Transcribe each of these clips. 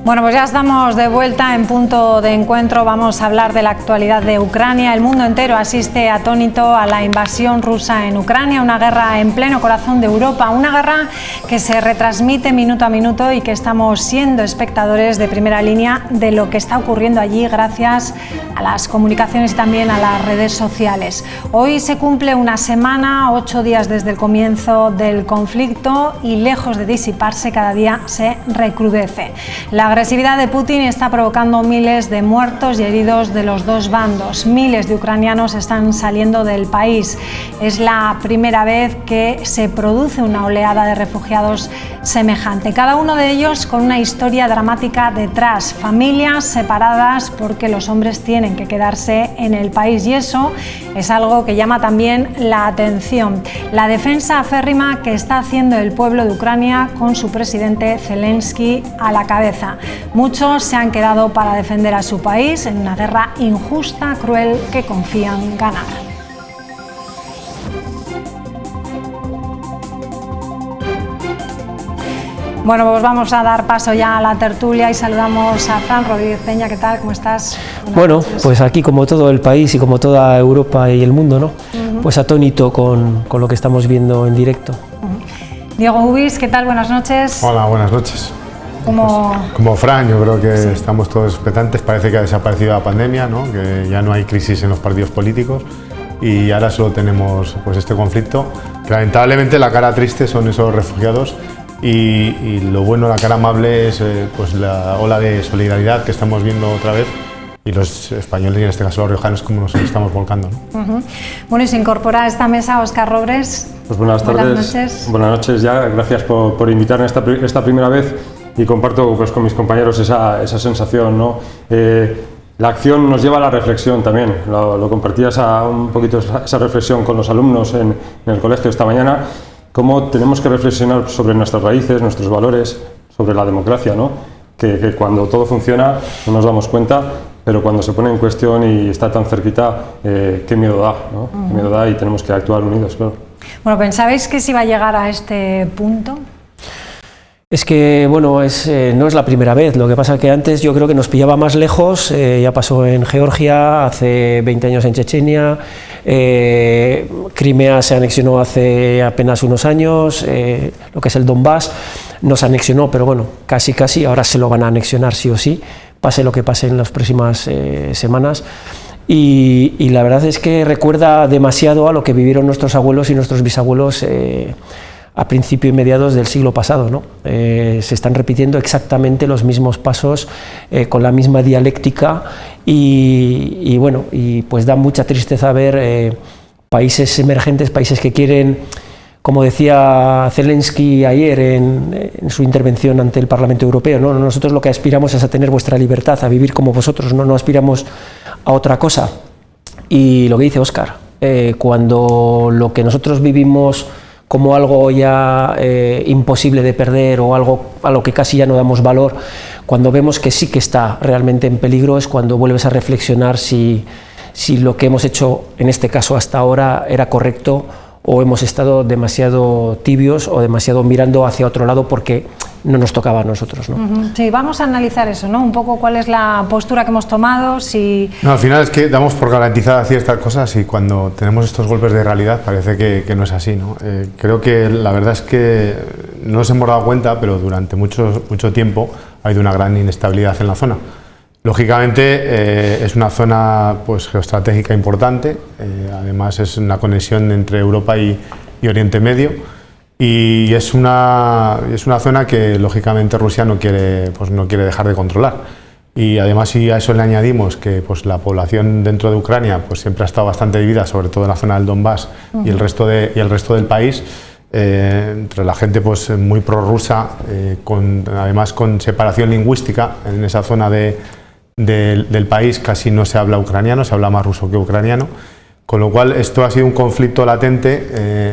Bueno, pues ya estamos de vuelta en Punto de Encuentro. Vamos a hablar de la actualidad de Ucrania. El mundo entero asiste atónito a la invasión rusa en Ucrania, una guerra en pleno corazón de Europa, una guerra que se retransmite minuto a minuto y que estamos siendo espectadores de primera línea de lo que está ocurriendo allí gracias a las comunicaciones y también a las redes sociales. Hoy se cumple una semana, 8 días desde el comienzo del conflicto y lejos de disiparse, cada día se recrudece. La agresividad de Putin está provocando miles de muertos y heridos de los dos bandos. Miles de ucranianos están saliendo del país. Es la primera vez que se produce una oleada de refugiados semejante. Cada uno de ellos con una historia dramática detrás. Familias separadas porque los hombres tienen que quedarse en el país. Y eso es algo que llama también la atención. La defensa aférrima que está haciendo el pueblo de Ucrania con su presidente Zelensky a la cabeza. Muchos se han quedado para defender a su país en una guerra injusta, cruel, que confían ganar. Bueno, pues vamos a dar paso ya a la tertulia y saludamos a Fran Rodríguez Peña. ¿Qué tal? ¿Cómo estás? Bueno, pues aquí como todo el país y como toda Europa y el mundo, ¿no? Pues atónito con lo que estamos viendo en directo. Diego Ubis, ¿qué tal? Buenas noches. Hola, buenas noches. Como Fran, yo creo que sí, estamos todos expectantes. Parece que ha desaparecido la pandemia, ¿no? Que ya no hay crisis en los partidos políticos y ahora solo tenemos pues este conflicto. Que lamentablemente la cara triste son esos refugiados y lo bueno, la cara amable es pues la ola de solidaridad que estamos viendo otra vez. Y los españoles, y en este caso los riojanos, como nos estamos volcando, ¿no? Bueno, y se incorpora a esta mesa Óscar Robres. Pues buenas tardes. Buenas noches. Buenas noches ya, gracias por invitarme esta primera vez y comparto pues, con mis compañeros esa sensación, ¿no? La acción nos lleva a la reflexión también, lo compartías un poquito esa reflexión con los alumnos en el colegio esta mañana, cómo tenemos que reflexionar sobre nuestras raíces, nuestros valores, sobre la democracia, ¿no? Que cuando todo funciona no nos damos cuenta, pero cuando se pone en cuestión y está tan cerquita, qué miedo da, ¿no? Qué miedo da y tenemos que actuar unidos, claro. Bueno, ¿pensabais que se iba a llegar a este punto? Es que, bueno, no es la primera vez, lo que pasa es que antes yo creo que nos pillaba más lejos, ya pasó en Georgia, hace 20 años en Chechenia, Crimea se anexionó hace apenas unos años, lo que es el Donbass nos anexionó, pero bueno, casi, ahora se lo van a anexionar sí o sí, pase lo que pase en las próximas semanas. Y la verdad es que recuerda demasiado a lo que vivieron nuestros abuelos y nuestros bisabuelos a principios y mediados del siglo pasado, ¿no? Se están repitiendo exactamente los mismos pasos con la misma dialéctica y bueno, y pues da mucha tristeza ver países emergentes, países que quieren, como decía Zelensky ayer en su intervención ante el Parlamento Europeo, ¿no? Nosotros lo que aspiramos es a tener vuestra libertad, a vivir como vosotros, no aspiramos a otra cosa. Y lo que dice Óscar, cuando lo que nosotros vivimos como algo ya imposible de perder o algo a lo que casi ya no damos valor, cuando vemos que sí que está realmente en peligro es cuando vuelves a reflexionar si lo que hemos hecho en este caso hasta ahora era correcto o hemos estado demasiado tibios o demasiado mirando hacia otro lado porque no nos tocaba a nosotros, ¿no? Sí, vamos a analizar eso, ¿no? Un poco cuál es la postura que hemos tomado, si... No, al final es que damos por garantizadas ciertas cosas y cuando tenemos estos golpes de realidad parece que no es así, ¿no? Creo que la verdad es que no nos hemos dado cuenta, pero durante mucho tiempo ha habido una gran inestabilidad en la zona. Lógicamente es una zona pues, geoestratégica importante, además es una conexión entre Europa y Oriente Medio y es una zona que lógicamente Rusia no quiere dejar de controlar. Y además si a eso le añadimos que pues, la población dentro de Ucrania pues, siempre ha estado bastante dividida, sobre todo en la zona del Donbass y el resto del país, entre la gente pues, muy prorrusa, además con separación lingüística en esa zona del país casi no se habla ucraniano, se habla más ruso que ucraniano, con lo cual esto ha sido un conflicto latente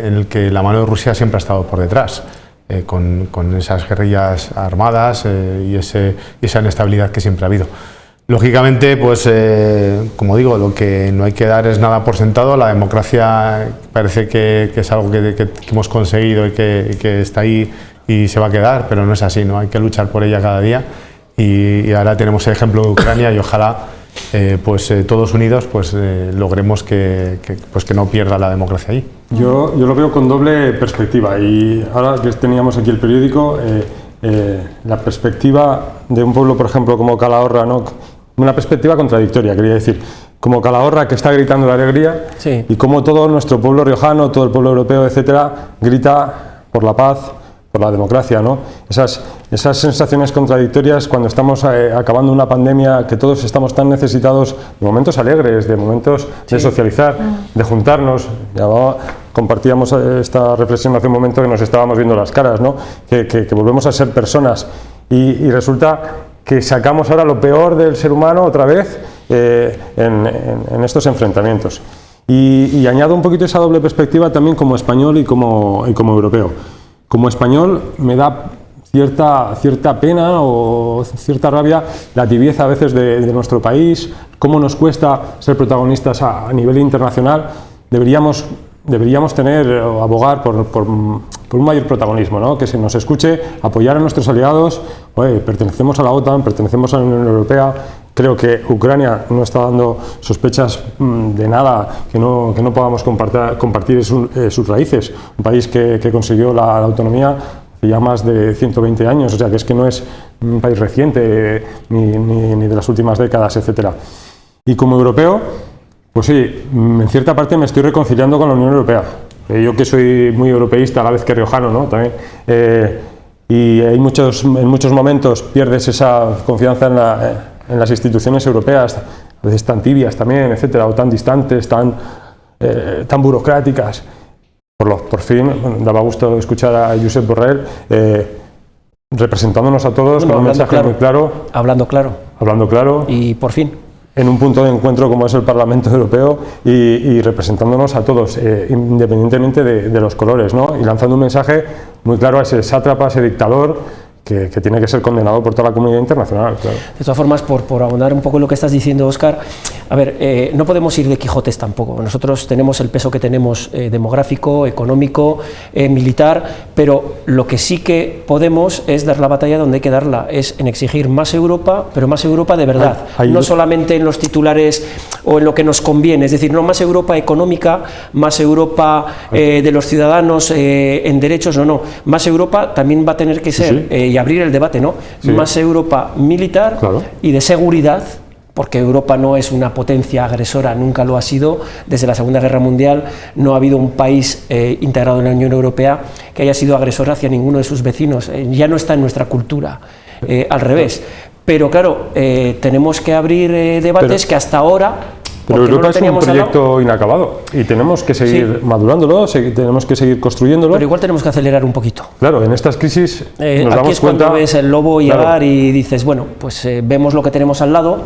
en el que la mano de Rusia siempre ha estado por detrás, con esas guerrillas armadas y esa inestabilidad que siempre ha habido. Lógicamente, pues como digo, lo que no hay que dar es nada por sentado. La democracia parece que es algo que hemos conseguido y que está ahí y se va a quedar, pero no es así, ¿no? Hay que luchar por ella cada día y ahora tenemos el ejemplo de Ucrania y ojalá todos unidos logremos que no pierda la democracia allí. Yo lo veo con doble perspectiva, y ahora que teníamos aquí el periódico, la perspectiva de un pueblo, por ejemplo, como Calahorra, ¿no? Una perspectiva contradictoria, quería decir, como Calahorra, que está gritando la alegría, sí, y como todo nuestro pueblo riojano, todo el pueblo europeo, etcétera, grita por la paz, por la democracia, ¿no? Esas sensaciones contradictorias cuando estamos acabando una pandemia, que todos estamos tan necesitados de momentos alegres, de momentos de socializar, de juntarnos. Compartíamos esta reflexión hace un momento, que nos estábamos viendo las caras, ¿no? Que volvemos a ser personas, y resulta que sacamos ahora lo peor del ser humano otra vez en estos enfrentamientos. Y añado un poquito esa doble perspectiva también como español y como europeo. Como español me da cierta pena o cierta rabia la tibieza a veces de nuestro país, cómo nos cuesta ser protagonistas a nivel internacional. Deberíamos tener o abogar por un mayor protagonismo, ¿no? Que se nos escuche, apoyar a nuestros aliados. Oye, pertenecemos a la OTAN, pertenecemos a la Unión Europea. Creo que Ucrania no está dando sospechas de nada que no podamos compartir sus raíces. Un país que consiguió la autonomía hace ya más de 120 años, o sea que es que no es un país reciente ni de las últimas décadas, etcétera. Y como europeo, pues sí, en cierta parte me estoy reconciliando con la Unión Europea. Yo que soy muy europeísta a la vez que riojano, ¿no? También. Y en muchos momentos pierdes esa confianza en las instituciones europeas, a veces tan tibias también, etcétera, o tan distantes, tan burocráticas. Por fin, daba gusto escuchar a Josep Borrell representándonos a todos con un mensaje muy claro. Hablando claro. Y por fin. En un punto de encuentro como es el Parlamento Europeo y representándonos a todos, independientemente de los colores, ¿no? Y lanzando un mensaje muy claro a ese sátrapa, a ese dictador, que tiene que ser condenado por toda la comunidad internacional. Claro. De todas formas, por abundar un poco en lo que estás diciendo, Óscar, a ver, no podemos ir de Quijotes tampoco. Nosotros tenemos el peso que tenemos demográfico, económico, militar, pero lo que sí que podemos es dar la batalla donde hay que darla, es en exigir más Europa, pero más Europa de verdad, no solamente en los titulares o en lo que nos conviene, es decir, no más Europa económica, más Europa de los ciudadanos en derechos, no, más Europa también va a tener que ser, y abrir el debate, ¿no? Sí. Más Europa militar, claro, y de seguridad, porque Europa no es una potencia agresora, nunca lo ha sido. Desde la Segunda Guerra Mundial no ha habido un país integrado en la Unión Europea que haya sido agresor hacia ninguno de sus vecinos. Ya no está en nuestra cultura, al revés. Pero claro, tenemos que abrir debates que hasta ahora... Pero Europa es un proyecto inacabado y tenemos que seguir madurándolo, tenemos que seguir construyéndolo. Pero igual tenemos que acelerar un poquito. Claro, en estas crisis nos damos cuenta... Aquí es cuando ves el lobo llegar y dices, bueno, pues vemos lo que tenemos al lado,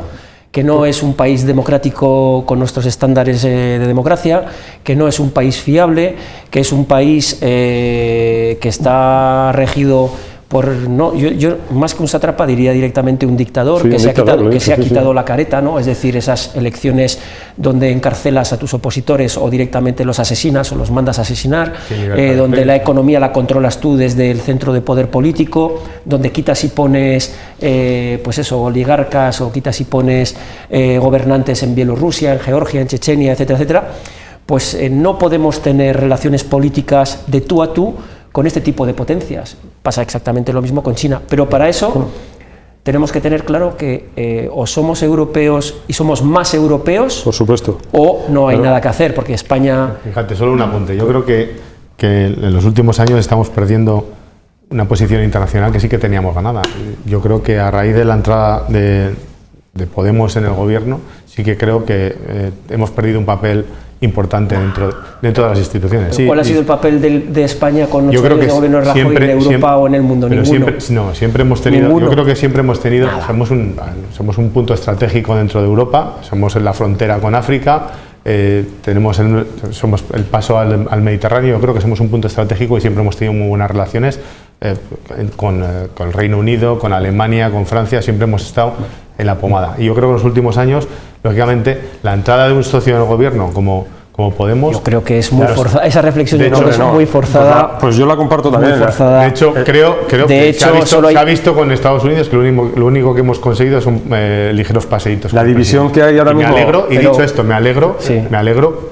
que no es un país democrático con nuestros estándares de democracia, que no es un país fiable, que es un país que está regido... yo más que un sátrapa diría directamente un dictador, que se ha quitado la careta, ¿no? Es decir, esas elecciones donde encarcelas a tus opositores o directamente los asesinas o los mandas a asesinar, donde la economía la controlas tú desde el centro de poder político, donde quitas y pones pues eso, oligarcas, o quitas y pones gobernantes en Bielorrusia, en Georgia, en Chechenia, etcétera, etcétera. Pues no podemos tener relaciones políticas de tú a tú con este tipo de potencias. Pasa exactamente lo mismo con China, pero para eso tenemos que tener claro que o somos europeos y somos más europeos, por supuesto, o no hay nada que hacer, porque España... Fíjate, solo un apunte. Yo creo que en los últimos años estamos perdiendo una posición internacional que sí que teníamos ganada. Yo creo que a raíz de la entrada de Podemos en el gobierno, sí que creo que hemos perdido un papel importante dentro de las instituciones. ¿Cuál ha sido el papel de España con 8 años de gobierno de Rajoy en Europa o en el mundo? Ninguno. Siempre hemos tenido, yo creo que siempre hemos tenido, somos un punto estratégico dentro de Europa, somos en la frontera con África, somos el paso al Mediterráneo. Yo creo que somos un punto estratégico y siempre hemos tenido muy buenas relaciones con el Reino Unido, con Alemania, con Francia, siempre hemos estado en la pomada. Y yo creo que en los últimos años, lógicamente, la entrada de un socio en el gobierno como Podemos. Yo creo que es muy forzada, esa reflexión de yo creo que es muy forzada. Pues yo la comparto también. De hecho, creo que se ha visto con Estados Unidos que lo único que hemos conseguido son ligeros paseitos. La división que hay ahora mismo. Me alegro, y dicho esto, me alegro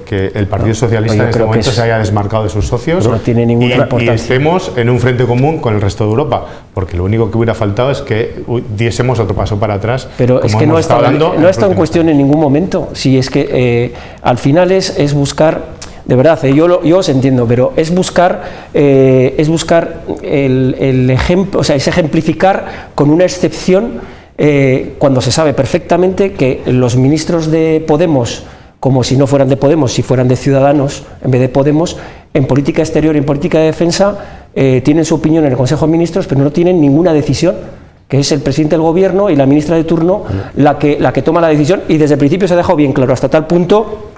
que el Partido Socialista en este momento se haya desmarcado de sus socios no tiene ninguna importancia. Y estemos en un frente común con el resto de Europa, porque lo único que hubiera faltado es que diésemos otro paso para atrás. Pero es que no está en cuestión en ningún momento. Si es que al final es buscar, de verdad, yo os entiendo, pero es buscar el ejemplo, o sea, es ejemplificar con una excepción cuando se sabe perfectamente que los ministros de Podemos, como si no fueran de Podemos, si fueran de Ciudadanos en vez de Podemos, en política exterior y en política de defensa tienen su opinión en el Consejo de Ministros, pero no tienen ninguna decisión, que es el presidente del gobierno y la ministra de turno la que toma la decisión, y desde el principio se ha dejado bien claro, hasta tal punto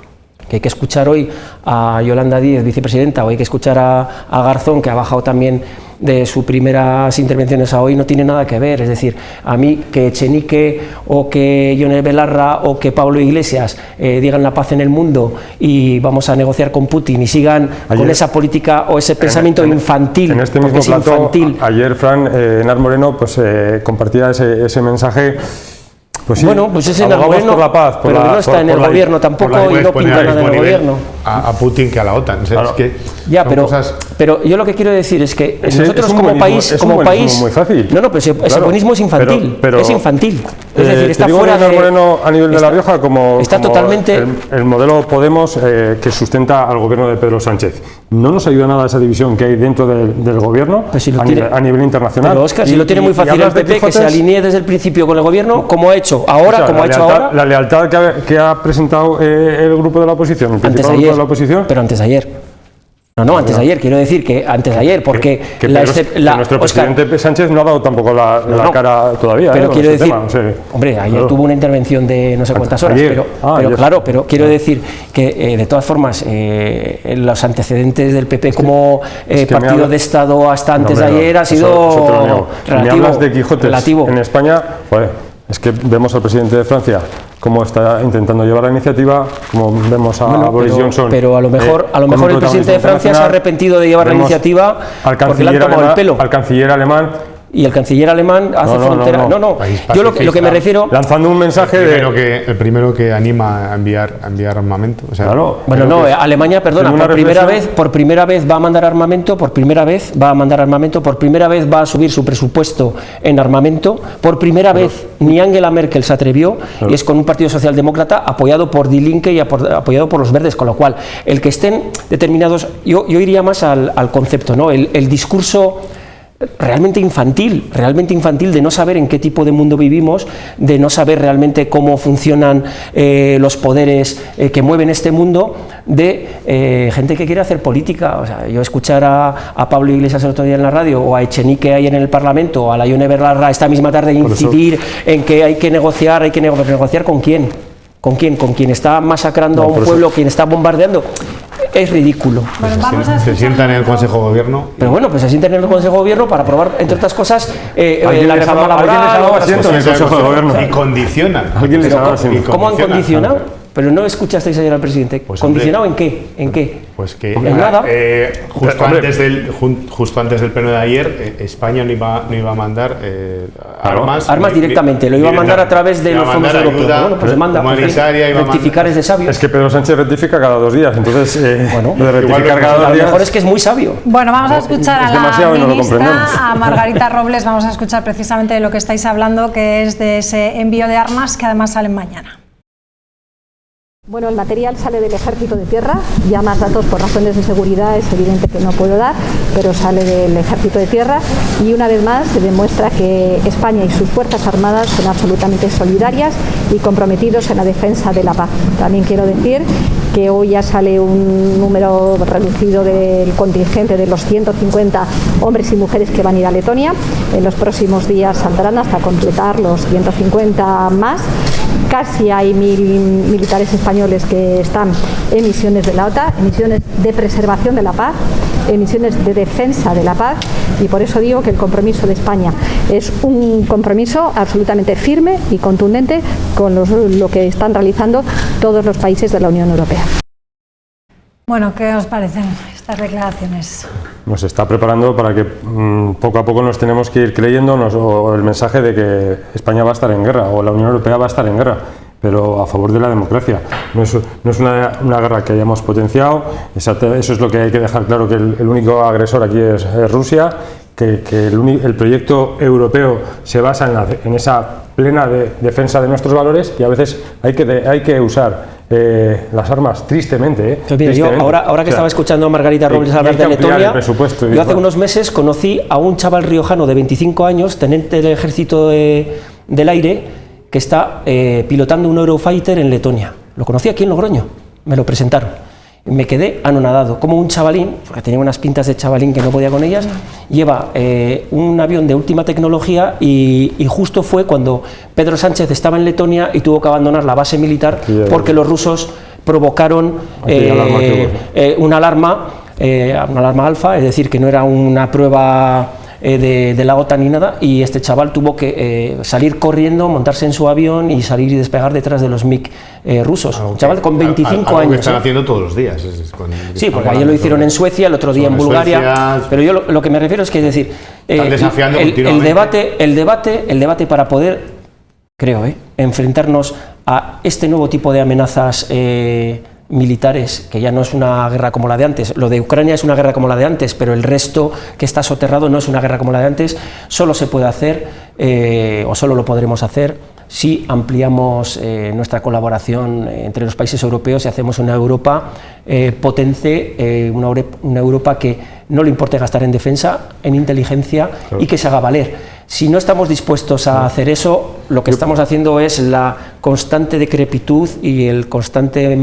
que hay que escuchar hoy a Yolanda Díez, vicepresidenta, o hay que escuchar a Garzón, que ha bajado también de sus primeras intervenciones a hoy, no tiene nada que ver. Es decir, a mí que Echenique o que Yone Belarra o que Pablo Iglesias digan la paz en el mundo y vamos a negociar con Putin y sigan con esa política o ese pensamiento infantil. En este mismo plato, ayer Fran Enar Moreno pues, compartía ese mensaje. Pues sí, bueno, pues ese abogamos por la paz, pero no está en el gobierno tampoco y no pinta nada en el gobierno. A Putin que a la OTAN. Claro. Es que ya, pero yo lo que quiero decir es que nosotros como país, muy fácil. No, pero ese buenismo es infantil, es infantil. Es decir, está fuera de Moreno a nivel de La Rioja como totalmente el modelo Podemos que sustenta al gobierno de Pedro Sánchez. No nos ayuda nada esa división que hay dentro del gobierno pues si a nivel internacional. Pero Óscar, si lo tiene muy fácil el PP, que se alinee desde el principio con el gobierno, como ha hecho ahora, la lealtad que ha presentado el grupo de la oposición, el principal grupo de la oposición. Pero antes de ayer. No, antes de ayer, quiero decir que antes de ayer, porque nuestro presidente Sánchez no ha dado tampoco la cara todavía. Pero quiero decir, hombre, ayer tuvo una intervención de no sé cuántas horas, pero quiero decir que de todas formas los antecedentes del PP como partido de Estado hasta antes de ayer ha sido relativo. Me hablas de Quijotes en España, es que vemos al presidente de Francia cómo está intentando llevar la iniciativa, como vemos a Boris Johnson. Pero a lo mejor el presidente de Francia se ha arrepentido de llevar la iniciativa porque le han tomado el pelo. Al canciller alemán. Y el canciller alemán hace frontera. Yo lo que me refiero. Lanzando un mensaje el primero que anima a enviar armamento. O sea, Alemania, perdona, por primera vez va a mandar armamento, por primera vez va a subir su presupuesto en armamento, por primera vez ni Angela Merkel se atrevió, y es con un partido socialdemócrata apoyado por Die Linke y apoyado por los verdes, con lo cual, el que estén determinados, yo iría más al concepto, ¿no? El discurso realmente infantil de no saber en qué tipo de mundo vivimos, de no saber realmente cómo funcionan los poderes que mueven este mundo, de gente que quiere hacer política. O sea, yo escuchar a Pablo Iglesias el otro día en la radio, o a Echenique ahí en el Parlamento, o a la Yone Belarra esta misma tarde incidir en que hay que negociar ¿con quién? ¿Con quien está masacrando a un pueblo, quien está bombardeando? Es ridículo. Bueno, se sientan en el Consejo de Gobierno. Pero bueno, pues se sientan en el Consejo de Gobierno para aprobar, entre otras cosas, la reforma laboral. ¿Alguien les ha dado asiento en el Consejo de Gobierno? Y condicionan. ¿Cómo han condicionado? Pero no escuchasteis ayer al presidente. ¿Condicionado en qué? ¿En qué? Pues que en nada. Justo antes del pleno de ayer, España no iba a mandar armas. Armas directamente, lo iba a mandar a través de los fondos europeos. Bueno, pues se manda. Rectificar es de sabio. Es que Pedro Sánchez rectifica cada 2 días, entonces lo de rectificar cada 2 días. A lo mejor es que es muy sabio. Bueno, vamos a escuchar a la ministra, a Margarita Robles, vamos a escuchar precisamente de lo que estáis hablando, que es de ese envío de armas que además salen mañana. Bueno, el material sale del Ejército de Tierra, ya más datos por razones de seguridad es evidente que no puedo dar, pero sale del Ejército de Tierra y una vez más se demuestra que España y sus Fuerzas Armadas son absolutamente solidarias y comprometidos en la defensa de la paz. También quiero decir que hoy ya sale un número reducido del contingente de los 150 hombres y mujeres que van a ir a Letonia. En los próximos días saldrán hasta completar los 150 más. Casi hay 1000 militares españoles que están en misiones de la OTAN, en misiones de preservación de la paz, en misiones de defensa de la paz, y por eso digo que el compromiso de España es un compromiso absolutamente firme y contundente con lo que están realizando todos los países de la Unión Europea. Bueno, ¿qué os parecen estas declaraciones? Nos está preparando para que poco a poco nos tenemos que ir creyendo o el mensaje de que España va a estar en guerra o la Unión Europea va a estar en guerra, pero a favor de la democracia. No es una guerra que hayamos potenciado, eso es lo que hay que dejar claro, que el único agresor aquí es Rusia, que el proyecto europeo se basa en esa plena defensa de nuestros valores y a veces hay que usar las armas, tristemente. Pues mira, yo ahora que estaba escuchando a Margarita Robles hablar de Letonia, yo hace unos meses conocí a un chaval riojano de 25 años, teniente del ejército del aire, que está pilotando un Eurofighter en Letonia. Lo conocí aquí en Logroño, me lo presentaron. Me quedé anonadado, como un chavalín, porque tenía unas pintas de chavalín que no podía con ellas, lleva un avión de última tecnología y justo fue cuando Pedro Sánchez estaba en Letonia y tuvo que abandonar la base militar porque los rusos provocaron una alarma alfa, es decir, que no era una prueba de la OTAN ni nada, y este chaval tuvo que salir corriendo, montarse en su avión y salir y despegar detrás de los MiG rusos. Un chaval con 25 años. Que están haciendo todos los días. Sí, porque ayer lo hicieron en Suecia, el otro día en Bulgaria, pero yo lo que me refiero es que, es decir, el debate para poder, creo, enfrentarnos a este nuevo tipo de amenazas militares, que ya no es una guerra como la de antes. Lo de Ucrania es una guerra como la de antes, pero el resto que está soterrado no es una guerra como la de antes. Solo se puede hacer, o solo lo podremos hacer, si ampliamos nuestra colaboración entre los países europeos y hacemos una Europa potente, una Europa que no le importe gastar en defensa, en inteligencia, claro, y que se haga valer. Si no estamos dispuestos a hacer eso, lo que estamos haciendo es la constante decrepitud y la constante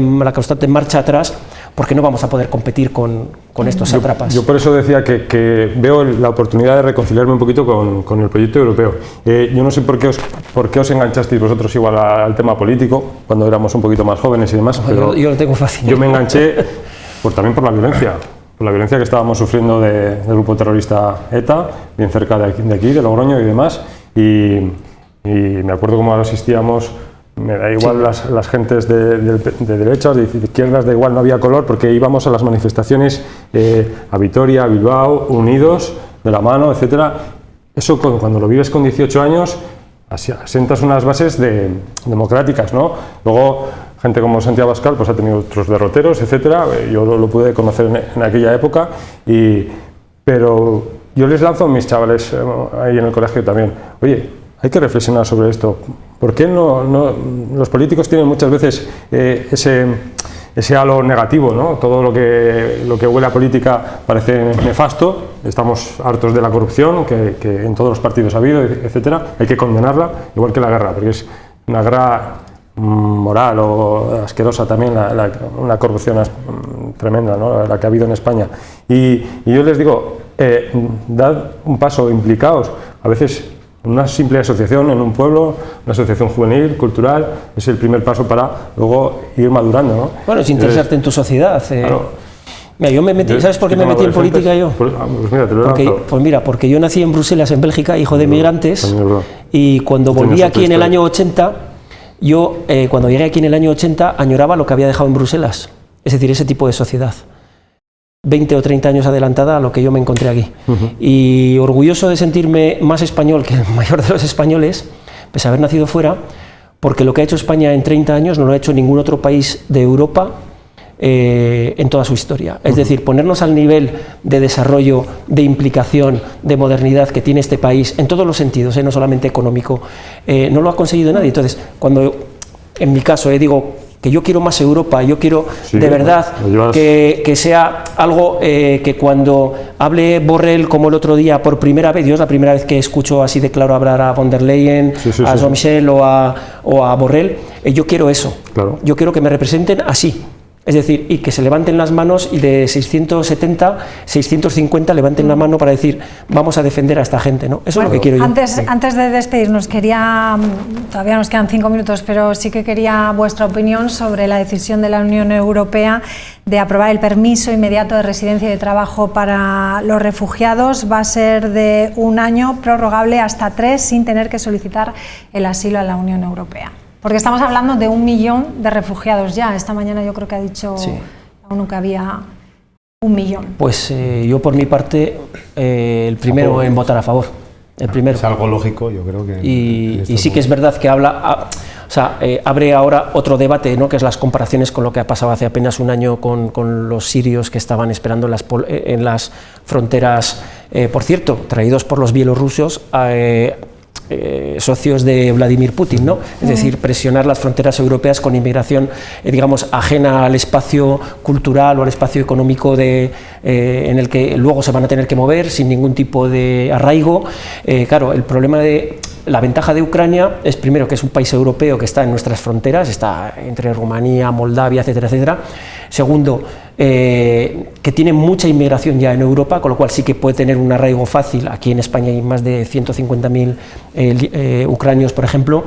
marcha atrás, porque no vamos a poder competir con estos sátrapas. Yo por eso decía que veo la oportunidad de reconciliarme un poquito con el proyecto europeo. Yo no sé por qué os enganchasteis vosotros igual al tema político, cuando éramos un poquito más jóvenes y demás, pero yo lo tengo fácil. Yo me enganché también por la violencia. Por la violencia que estábamos sufriendo del grupo terrorista ETA, bien cerca de aquí, de Logroño y demás, y me acuerdo cómo asistíamos, me da igual las gentes de derechas, de izquierdas, da igual, no había color, porque íbamos a las manifestaciones a Vitoria, a Bilbao, unidos, de la mano, etcétera. Eso cuando lo vives con 18 años, asientas unas bases democráticas, ¿no? Luego, gente como Santiago Abascal pues ha tenido otros derroteros, etcétera. Yo lo pude conocer en aquella época, pero yo les lanzo a mis chavales ahí en el colegio también. Oye, hay que reflexionar sobre esto. ¿Por qué los políticos tienen muchas veces ese halo negativo, ¿no? Todo lo que huele a política parece nefasto. Estamos hartos de la corrupción que en todos los partidos ha habido, etcétera. Hay que condenarla, igual que la guerra, porque es una guerra moral o asquerosa también, una corrupción tremenda, ¿no? La que ha habido en España. Y yo les digo, dad un paso, implicaos. A veces una simple asociación en un pueblo, una asociación juvenil, cultural, es el primer paso para luego ir madurando, ¿no? Bueno, es interesarte en tu sociedad. Claro. Mira, yo me metí, ¿sabes por qué me metí en política yo? Pues mira, te lo porque yo nací en Bruselas, en Bélgica, hijo de migrantes, y cuando volví aquí en el año 80, cuando llegué aquí en el año 80, añoraba lo que había dejado en Bruselas, es decir, ese tipo de sociedad. 20 o 30 años adelantada a lo que yo me encontré aquí. Y orgulloso de sentirme más español que el mayor de los españoles, pese a haber nacido fuera, porque lo que ha hecho España en 30 años no lo ha hecho ningún otro país de Europa en toda su historia. Es decir, ponernos al nivel de desarrollo, de implicación, de modernidad que tiene este país, en todos los sentidos, no solamente económico, no lo ha conseguido nadie. Entonces, cuando en mi caso digo que yo quiero más Europa, yo quiero de verdad que sea algo que cuando hable Borrell, como el otro día, por primera vez, yo es la primera vez que escucho así de claro hablar a von der Leyen, a Jean-Michel o a Borrell, yo quiero eso, yo quiero que me representen así. Es decir, y que se levanten las manos y de 670, 650 levanten la mano para decir, vamos a defender a esta gente, ¿no? Eso es lo que quiero yo. Antes de despedirnos, todavía nos quedan 5 minutos, pero sí que quería vuestra opinión sobre la decisión de la Unión Europea de aprobar el permiso inmediato de residencia y de trabajo para los refugiados. Va a ser de 1 año, prorrogable hasta 3, sin tener que solicitar el asilo a la Unión Europea. Porque estamos hablando de 1 millón de refugiados ya. Esta mañana yo creo que ha dicho la ONU que había 1 millón. Pues yo por mi parte, el primero en votar a favor. El primero. Es algo lógico, yo creo que... Y sí que es verdad que abre ahora otro debate, ¿no?, que es las comparaciones con lo que ha pasado hace apenas un año con los sirios que estaban esperando en las fronteras, por cierto, traídos por los bielorrusos, socios de Vladimir Putin, ¿no? Es decir, presionar las fronteras europeas con inmigración, digamos, ajena al espacio cultural o al espacio económico en el que luego se van a tener que mover sin ningún tipo de arraigo. Claro, el problema la ventaja de Ucrania es, primero, que es un país europeo que está en nuestras fronteras, está entre Rumanía, Moldavia, etcétera, etcétera. Segundo, que tiene mucha inmigración ya en Europa, con lo cual sí que puede tener un arraigo fácil. Aquí en España hay más de 150.000 ucranios, por ejemplo,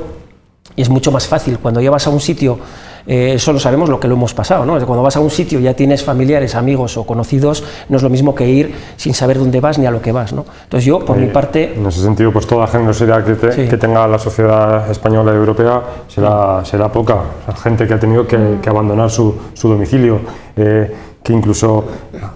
y es mucho más fácil. Cuando ya vas a un sitio, eso lo sabemos, lo que lo hemos pasado, ¿no? Cuando vas a un sitio ya tienes familiares, amigos o conocidos, no es lo mismo que ir sin saber dónde vas ni a lo que vas, ¿no? Entonces yo, por mi parte... En ese sentido, pues toda generosidad que tenga la sociedad española y europea será poca. O sea, gente que ha tenido que abandonar su domicilio, que incluso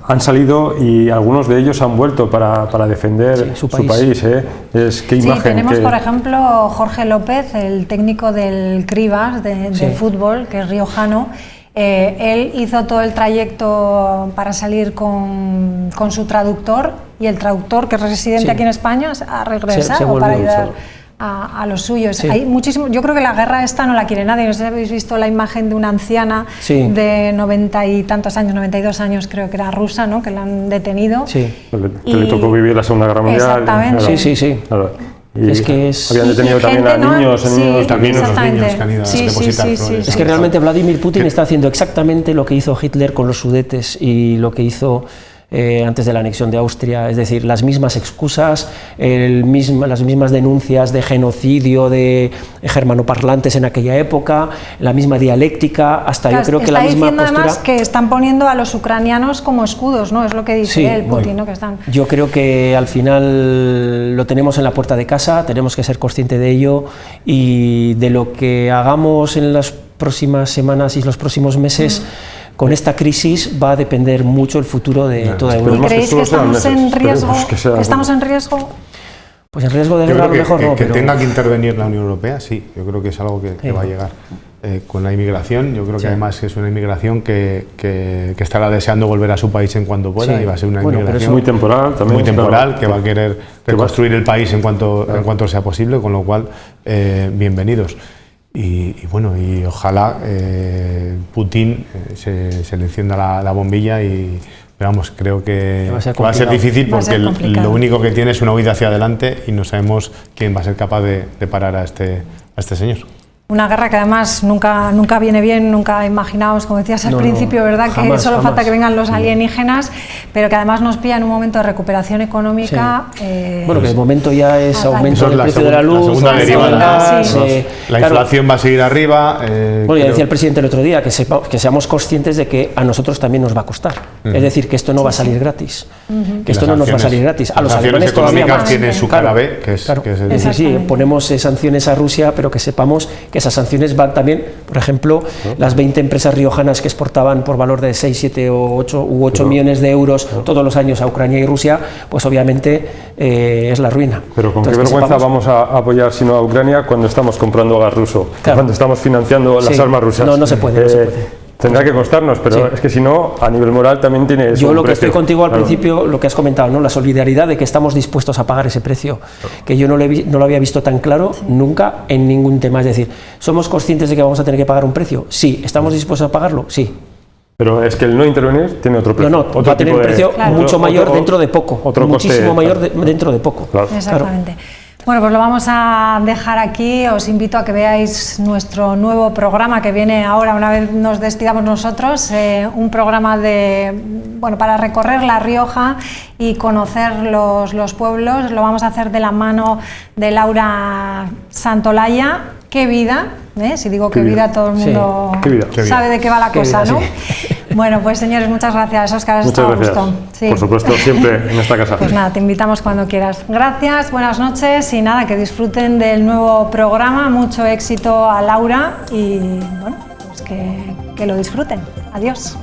han salido y algunos de ellos han vuelto para defender su país. Qué imagen. Tenemos, por ejemplo, Jorge López, el técnico del Cribas de fútbol, que es riojano. Él hizo todo el trayecto para salir con su traductor, y el traductor, que es residente aquí en España, ha regresado para ayudar a los suyos. Hay muchísimo. Yo creo que la guerra esta no la quiere nadie. No sé si habéis visto la imagen de una anciana de 90 y tantos años, 92 años creo que era rusa, ¿no?, que la han detenido. Que le tocó vivir la Segunda Guerra Mundial. Exactamente. Sí. Claro. Y habían detenido también a niños, también los niños que han ido a depositar flores. Es que realmente Vladimir Putin está haciendo exactamente lo que hizo Hitler con los Sudetes y lo que hizo antes de la anexión de Austria, es decir, las mismas excusas, las mismas denuncias de genocidio de germanoparlantes en aquella época, la misma dialéctica, hasta yo creo que la misma postura... Además que están poniendo a los ucranianos como escudos, ¿no? Es lo que dice el Putin, ¿no? Que están... Yo creo que al final lo tenemos en la puerta de casa, tenemos que ser conscientes de ello, y de lo que hagamos en las próximas semanas y los próximos meses. Con esta crisis va a depender mucho el futuro de toda Europa. ¿Y creéis que estamos en riesgo? ¿Estamos en riesgo? Pues en riesgo de guerra a lo mejor no. Que tenga que intervenir la Unión Europea, sí. Yo creo que es algo que va a llegar. Con la inmigración, yo creo que además es una inmigración que estará deseando volver a su país en cuanto pueda, y va a ser una inmigración pero es muy temporal también. Muy temporal, que va a querer reconstruir el país en cuanto sea posible, con lo cual, bienvenidos. Y bueno, y ojalá Putin se le encienda la bombilla, pero vamos, creo que va a ser difícil, porque lo único que tiene es una huida hacia adelante y no sabemos quién va a ser capaz de parar a este señor. Una guerra que además nunca viene bien, nunca imaginamos, como decías al principio, ¿verdad? Jamás, que solo falta que vengan los alienígenas, pero que ademos nos pilla en un momento de recuperación económica. Bueno, que de momento ya es aumento del precio de la luz, la inflación va a seguir arriba. Bueno, ya decía el presidente el otro día que seamos conscientes de que a nosotros también nos va a costar. Es decir, que esto no va a salir gratis. Que esto no nos va a salir gratis. A los alemanes todavía más. Tiene su cara B, que es decir, sí, ponemos sanciones a Rusia, pero que sepamos que esas sanciones van también, por ejemplo, las 20 empresas riojanas que exportaban por valor de 6, 7 o 8 millones de euros todos los años a Ucrania y Rusia, pues obviamente es la ruina. Pero con qué vergüenza vamos a apoyar sino a Ucrania cuando estamos comprando gas ruso, cuando estamos financiando las armas rusas. No se puede. Tendrá que costarnos, pero es que si no, a nivel moral también tiene Yo lo que estoy contigo al principio, lo que has comentado, ¿no? La solidaridad de que estamos dispuestos a pagar ese precio, que yo no lo había visto tan claro nunca en ningún tema. Es decir, ¿somos conscientes de que vamos a tener que pagar un precio? Sí. ¿Estamos dispuestos a pagarlo? Sí. Pero es que el no intervenir tiene otro precio. Va a tener un precio mucho mayor dentro de poco. Muchísimo mayor dentro de poco. Exactamente. Bueno, pues lo vamos a dejar aquí. Os invito a que veáis nuestro nuevo programa que viene ahora, una vez nos despidamos nosotros, un programa para recorrer La Rioja y conocer los pueblos. Lo vamos a hacer de la mano de Laura Santolaya. ¡Qué vida! Si digo qué vida, todo el mundo sabe de qué va la cosa, ¿no? Bueno, pues señores, muchas gracias. Óscar, has estado a gusto. Por supuesto, siempre en esta casa. Pues nada, te invitamos cuando quieras. Gracias, buenas noches y nada, que disfruten del nuevo programa. Mucho éxito a Laura y bueno, pues que lo disfruten. Adiós.